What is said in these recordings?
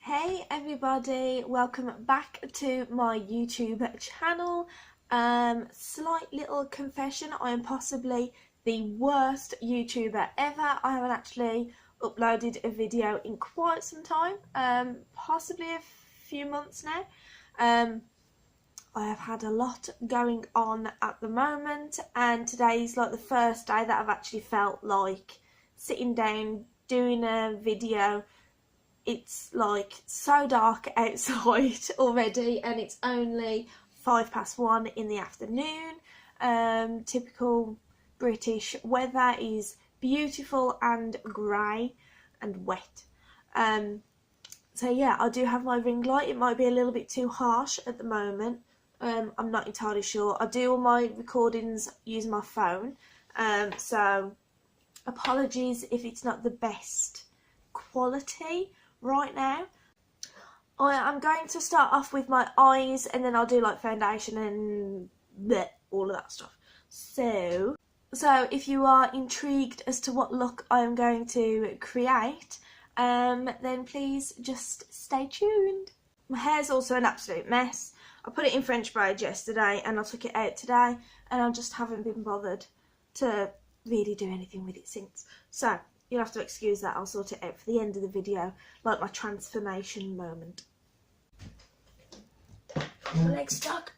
Hey everybody, welcome back to my YouTube channel. Slight little confession, I am possibly the worst YouTuber ever. I haven't actually uploaded a video in quite some time, possibly a few months now. I have had a lot going on at the moment, and today's like the first day that I've actually felt like sitting down doing a video. It's like so dark outside already, and it's only 1:05 in the afternoon. Typical British weather is beautiful and grey and wet. So yeah, I do have my ring light. It might be a little bit too harsh at the moment. I'm not entirely sure. I do all my recordings using my phone, so apologies if it's not the best quality right now. I'm going to start off with my eyes, and then I'll do like foundation and bleh, all of that stuff. So if you are intrigued as to what look I'm going to create, then please just stay tuned. My hair's also an absolute mess. I put it in French braid yesterday and I took it out today, and I just haven't been bothered to really do anything with it since. So you'll have to excuse that. I'll sort it out for the end of the video, like my transformation moment. My leg's stuck.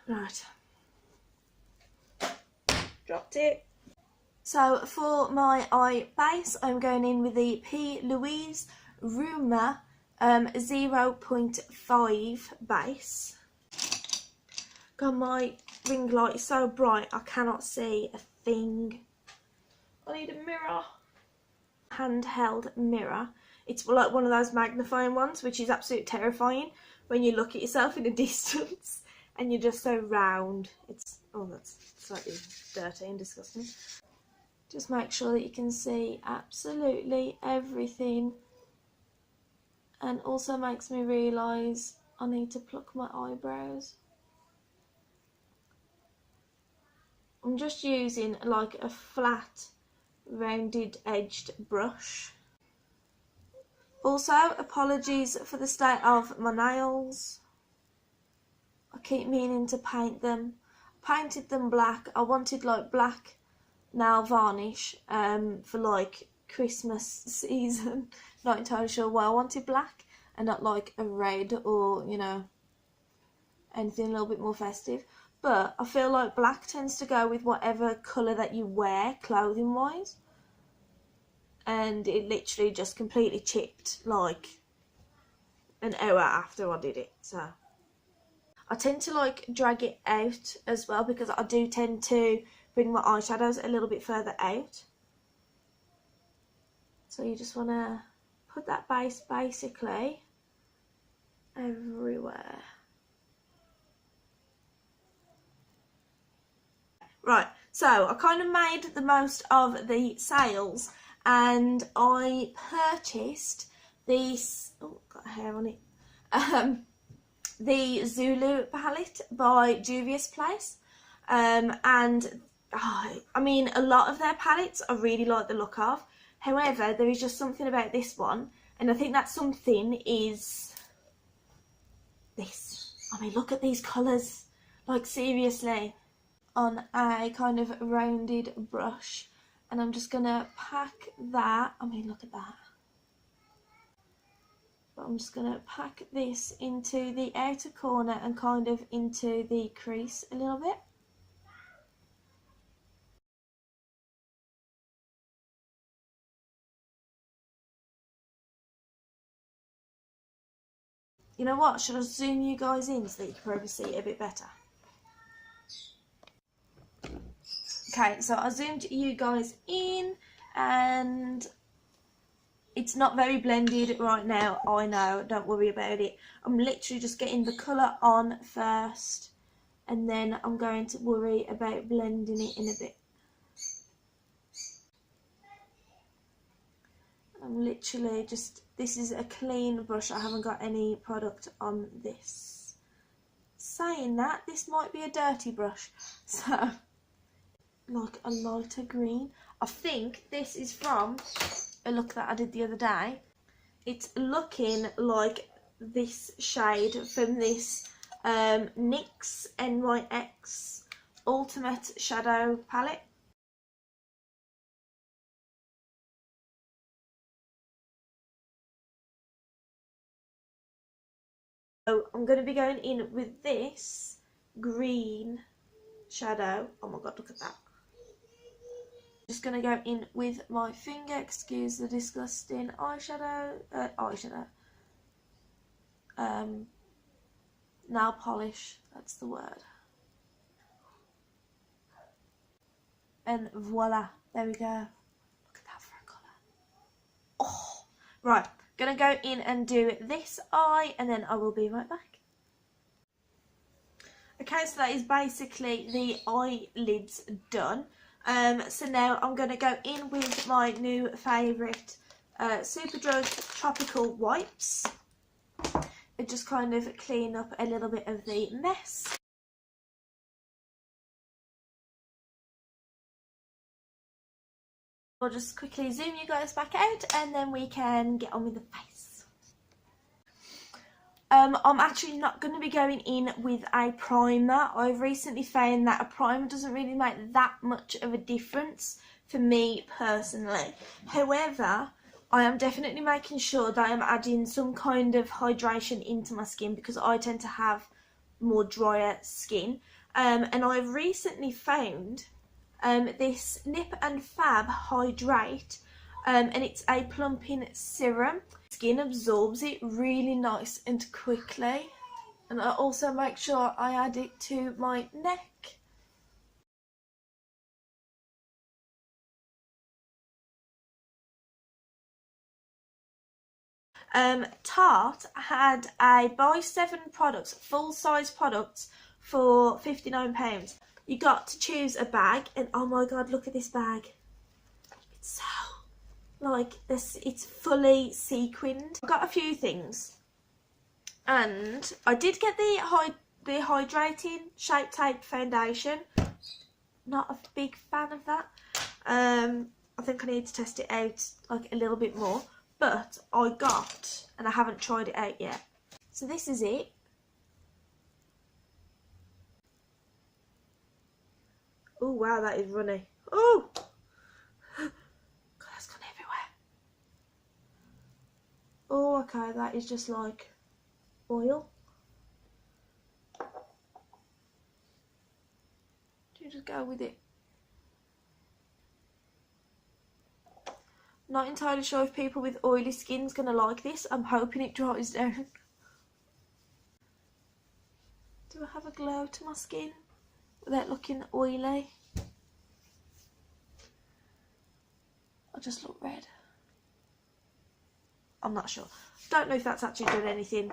Right. Dropped it. So for my eye base, I'm going in with the Louise Rumour 0.5 base. God, my ring light is so bright I cannot see a thing. I need a mirror. Handheld mirror. It's like one of those magnifying ones, which is absolutely terrifying when you look at yourself in a distance and you're just so round. It's, oh, that's slightly dirty and disgusting. Just make sure that you can see absolutely everything, and also makes me realise I need to pluck my eyebrows. I'm just using like a flat rounded edged brush. Also, apologies for the state of my nails. I keep meaning to paint them. Painted them black. I wanted like black nail varnish for like Christmas season. Not entirely sure why I wanted black and not like a red or, you know, anything a little bit more festive. But I feel like black tends to go with whatever colour that you wear, clothing wise. And it literally just completely chipped like an hour after I did it. So I tend to like drag it out as well, because I do tend to bring my eyeshadows a little bit further out. So you just want to put that base basically everywhere. Right, so I kind of made the most of the sales, and I purchased this, oh, got hair on it, the Zulu palette by Juvias place, and I mean, a lot of their palettes I really like the look of. However, there is just something about this one, and I think that something is this. I mean, look at these colours, like seriously. On a kind of rounded brush, and I'm just gonna pack that. I mean, look at that. But I'm just gonna pack this into the outer corner and kind of into the crease a little bit. You know what? Should I zoom you guys in so that you can probably see it a bit better? Okay, so I zoomed you guys in, and it's not very blended right now, I know, don't worry about it. I'm literally just getting the colour on first, and then I'm going to worry about blending it in a bit. I'm literally just, this is a clean brush, I haven't got any product on this. Saying that, this might be a dirty brush, so like a lighter green. I think this is from a look that I did the other day. It's looking like this shade from this NYX NYX Ultimate Shadow Palette. So I'm going to be going in with this green shadow. Oh my god, look at that. Just going to go in with my finger, excuse the disgusting eyeshadow, nail polish, that's the word. And voila, there we go. Look at that for a colour. Oh, right, gonna go in and do this eye and then I will be right back. Okay, so that is basically the eyelids done. So now I'm going to go in with my new favourite Superdrug Tropical Wipes and just kind of clean up a little bit of the mess. I'll just quickly zoom you guys back out and then we can get on with the face. I'm actually not going to be going in with a primer. I've recently found that a primer doesn't really make that much of a difference for me personally. However, I am definitely making sure that I'm adding some kind of hydration into my skin because I tend to have more drier skin. And I've recently found this Nip and Fab Hydrate, and it's a plumping serum. Skin absorbs it really nice and quickly, and I also make sure I add it to my neck. Tarte had a buy 7 products, full size products for £59. You got to choose a bag, and oh my god, look at this bag. It's so like this, it's fully sequined. I've got a few things, and I did get the hydrating Shape Tape foundation. Not a big fan of that. I think I need to test it out like a little bit more, but I got, and I haven't tried it out yet, so this is it. Oh wow, that is runny. Oh oh, okay, that is just like oil. Do you just go with it? Not entirely sure if people with oily skin's gonna like this. I'm hoping it dries down. Do I have a glow to my skin without looking oily? I just look red. I'm not sure. Don't know if that's actually done anything.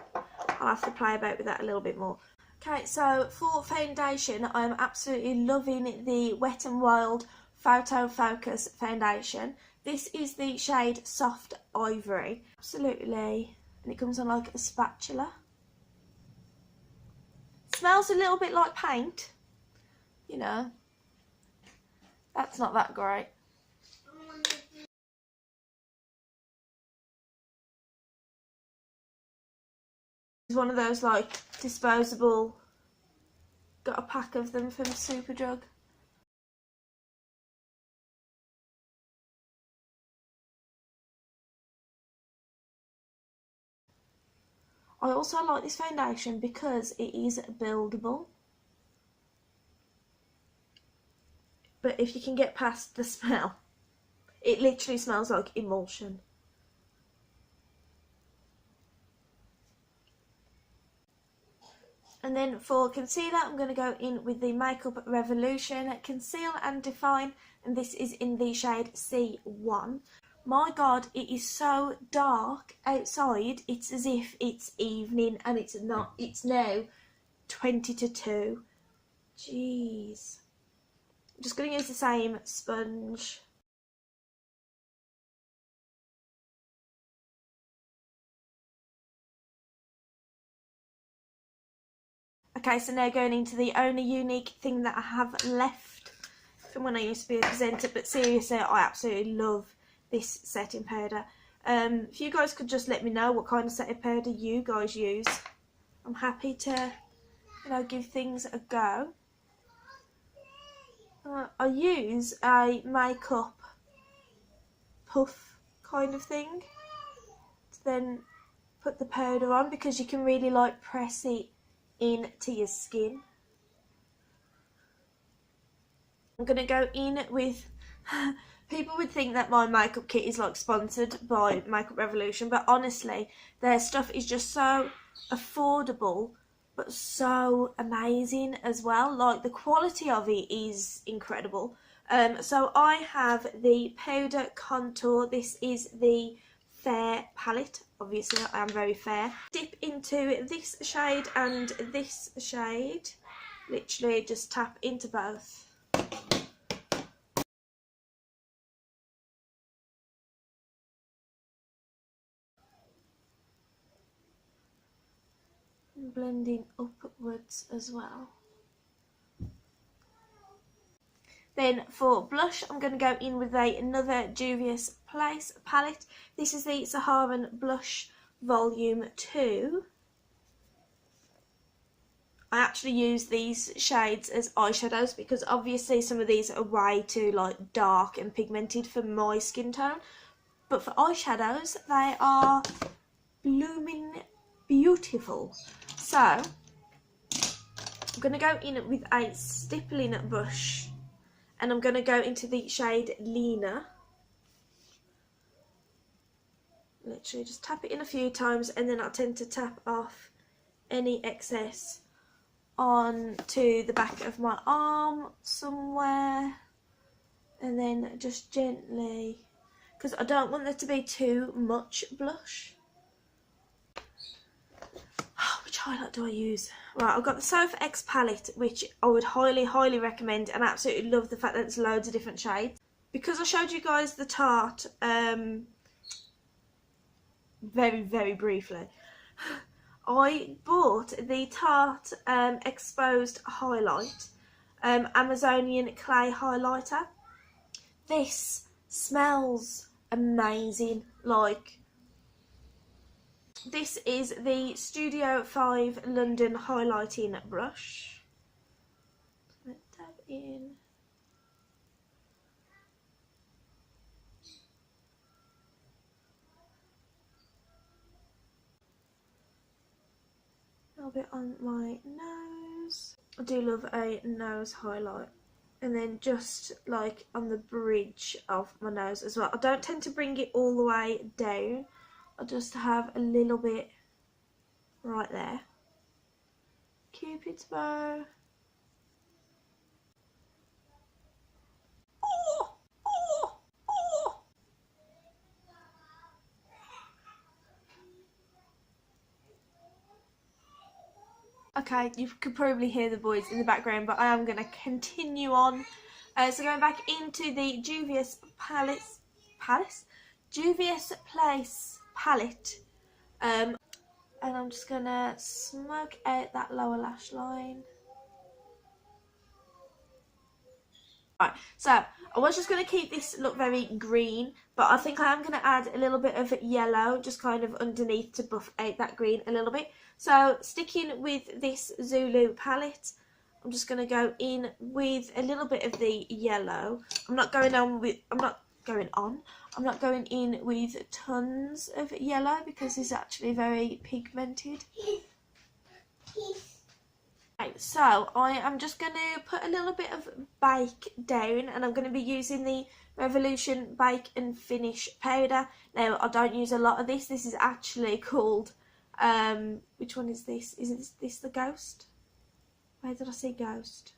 I'll have to play about with that a little bit more. Okay, so for foundation, I'm absolutely loving the Wet n Wild Photofocus foundation. This is the shade Soft Ivory. Absolutely. And it comes on like a spatula. Smells a little bit like paint. You know. That's not that great. It's one of those like disposable, got a pack of them from Superdrug. I also like this foundation because it is buildable. But if you can get past the smell, it literally smells like emulsion. And then for concealer, I'm going to go in with the Makeup Revolution Conceal and Define, and this is in the shade C1. My god, it is so dark outside, it's as if it's evening, and it's not. It's now 20 to 2. Jeez. I'm just going to use the same sponge. Okay, so now going into the only Younique thing that I have left from when I used to be a presenter, but seriously, I absolutely love this setting powder. If you guys could just let me know what kind of setting powder you guys use, I'm happy to, you know, give things a go. I use a makeup puff kind of thing to then put the powder on, because you can really like press it into your skin. I'm going to go in with, people would think that my makeup kit is like sponsored by Makeup Revolution, but honestly their stuff is just so affordable but so amazing as well. Like the quality of it is incredible. So I have the powder contour. This is the fair palette. Obviously I am very fair. Dip into this shade and this shade. Literally just tap into both. And blending upwards as well. Then for blush, I'm going to go in with another Juvias palette. This is the Saharan Blush Volume 2. I actually use these shades as eyeshadows because obviously some of these are way too like dark and pigmented for my skin tone. But for eyeshadows, they are blooming beautiful. So I'm going to go in with a stippling brush. And I'm going to go into the shade Lena. Literally just tap it in a few times, and then I tend to tap off any excess onto the back of my arm somewhere. And then just gently, because I don't want there to be too much blush. Which highlight do I use? Right, I've got the Sofa X palette, which I would highly recommend, and I absolutely love the fact that there's loads of different shades. Because I showed you guys the Tarte very briefly, I bought the Tarte Exposed Highlight Amazonian Clay Highlighter. This smells amazing. Like, this is the Studio 5 London highlighting brush. Let's dab in. A little bit on my nose. I do love a nose highlight. And then just like on the bridge of my nose as well. I don't tend to bring it all the way down. I just have a little bit right there. Cupid's bow. Oh, oh, oh. Okay, you could probably hear the boys in the background, but I am going to continue on. So going back into the Juvias Juvias Place palette, and I'm just going to smoke out that lower lash line. Right, so I was just going to keep this look very green, but I think I am going to add a little bit of yellow just kind of underneath to buff out that green a little bit. So sticking with this Zulu palette, I'm just going to go in with a little bit of the yellow. I'm not going in with tons of yellow because it's actually very pigmented. Right, so I am just going to put a little bit of Bake down, and I'm going to be using the Revolution Bake and Finish powder. Now, I don't use a lot of this. This is actually called, which one is this? Is this the Ghost? Where did I see Ghost?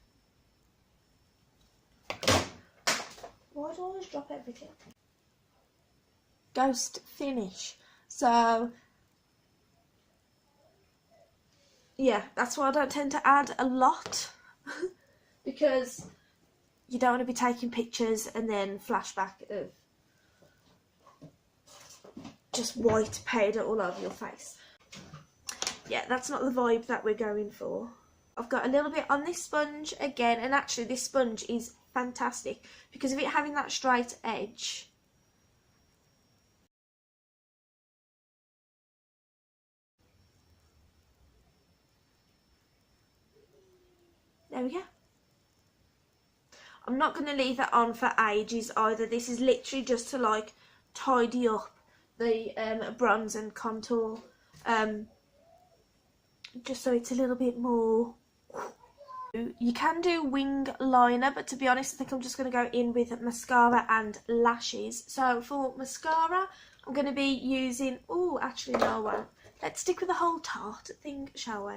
Why do I always drop everything? Ghost Finish. So yeah, that's why I don't tend to add a lot because you don't want to be taking pictures and then flashback of just white powder all over your face. Yeah, that's not the vibe that we're going for. I've got a little bit on this sponge again, and actually this sponge is fantastic because of it having that straight edge. there we go. I'm not going to leave that on for ages either. This is literally just to like tidy up the bronze and contour, just so it's a little bit more. You can do wing liner, but to be honest I think I'm just going to go in with mascara and lashes. So for mascara I'm going to be using, oh actually no I won't, let's stick with the whole Tarte thing, shall we?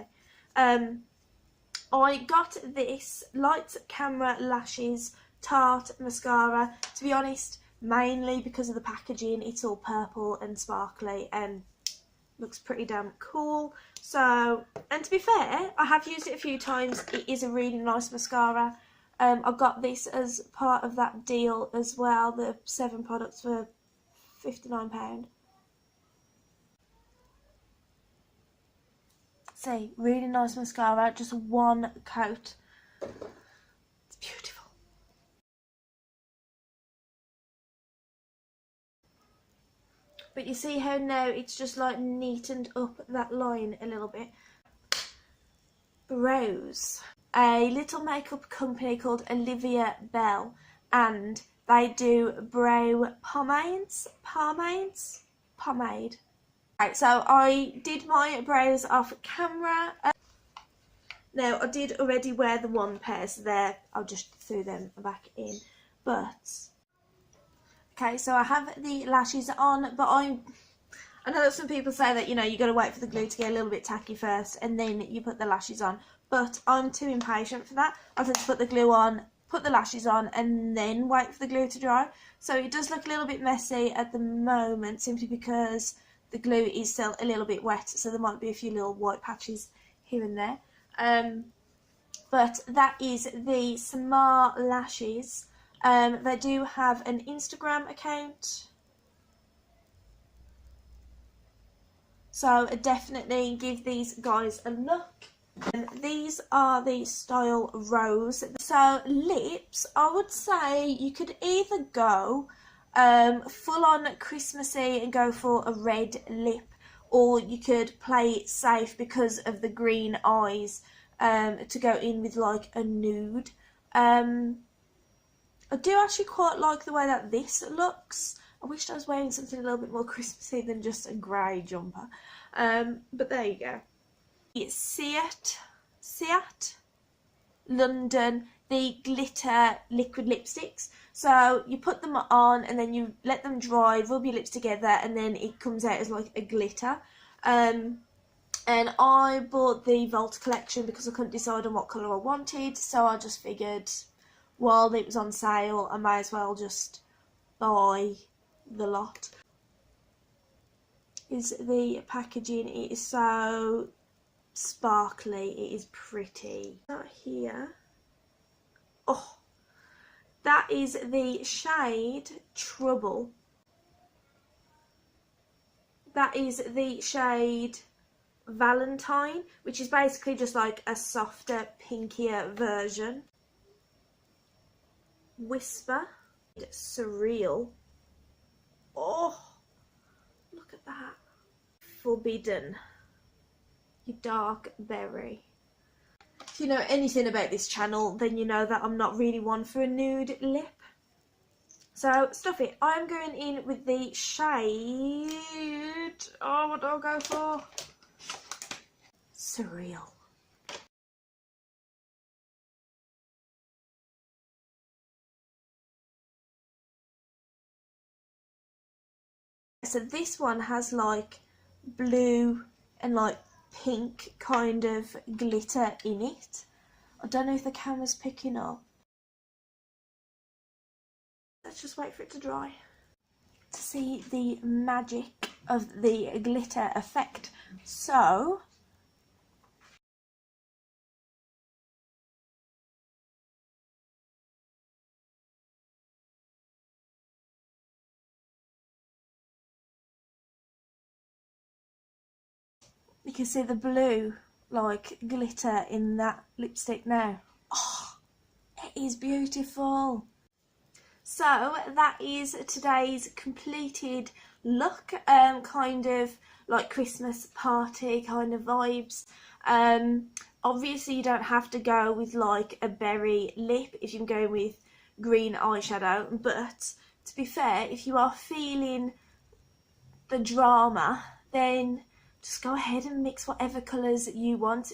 I got this Lights Camera Lashes Tarte mascara, to be honest mainly because of the packaging. It's all purple and sparkly and looks pretty damn cool. So, and to be fair, I have used it a few times. It is a really nice mascara. I got this as part of that deal as well, the 7 products for £59. See, really nice mascara, just one coat. It's beautiful. But you see how now it's just like neatened up that line a little bit. Brows. A little makeup company called Olivia Belle, and they do brow pomade. Right, so I did my brows off camera. Now I did already wear the one pair, so there I'll just throw them back in. But okay, so I have the lashes on, but I know that some people say that, you know, you got to wait for the glue to get a little bit tacky first and then you put the lashes on, but I'm too impatient for that. I tend to put the glue on, put the lashes on and then wait for the glue to dry. So it does look a little bit messy at the moment simply because the glue is still a little bit wet, so there might be a few little white patches here and there. But that is the Samar lashes. They do have an Instagram account, so definitely give these guys a look. And these are the style Rose. So lips, I would say you could either go full on Christmassy and go for a red lip, or you could play it safe because of the green eyes to go in with like a nude. I do actually quite like the way that this looks. I wish I was wearing something a little bit more Christmassy than just a grey jumper. But there you go. It's Ciate London, the glitter liquid lipsticks. So you put them on and then you let them dry, rub your lips together, and then it comes out as like a glitter. And I bought the Vault collection because I couldn't decide on what colour I wanted, so I just figured while it was on sale I may as well just buy the lot. Is the packaging, it is so sparkly, it is pretty. Not here. Oh, that is the shade Trouble. That is the shade Valentine, which is basically just like a softer, pinkier version. Whisper, Surreal. Oh, look at that. Forbidden, your dark berry. If you know anything about this channel, then you know that I'm not really one for a nude lip. So stuff it. I'm going in with the shade, oh, what do I go for? Surreal. So this one has like blue and like pink kind of glitter in it. I don't know if the camera's picking up. Let's just wait for it to dry to see the magic of the glitter effect. So you can see the blue like glitter in that lipstick now. Oh, it is beautiful. So that is today's completed look, kind of like Christmas party kind of vibes. Obviously you don't have to go with like a berry lip if you're going with green eyeshadow, but to be fair, if you are feeling the drama, then just go ahead and mix whatever colours you want.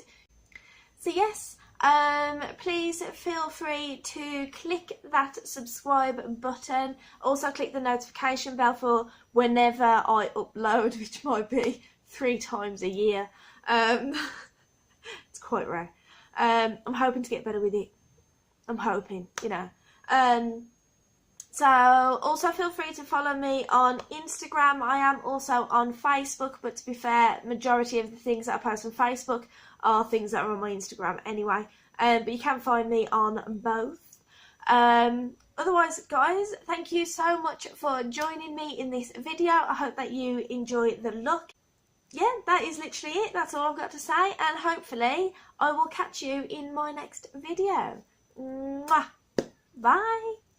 So yes, please feel free to click that subscribe button. Also click the notification bell for whenever I upload, which might be 3 times a year. It's quite rare. I'm hoping to get better with it. I'm hoping, you know. So also feel free to follow me on Instagram. I am also on Facebook, but to be fair, majority of the things that I post on Facebook are things that are on my Instagram anyway. But you can find me on both. Otherwise, guys, thank you so much for joining me in this video. I hope that you enjoy the look. Yeah, that is literally it. That's all I've got to say, and hopefully I will catch you in my next video. Mwah! Bye!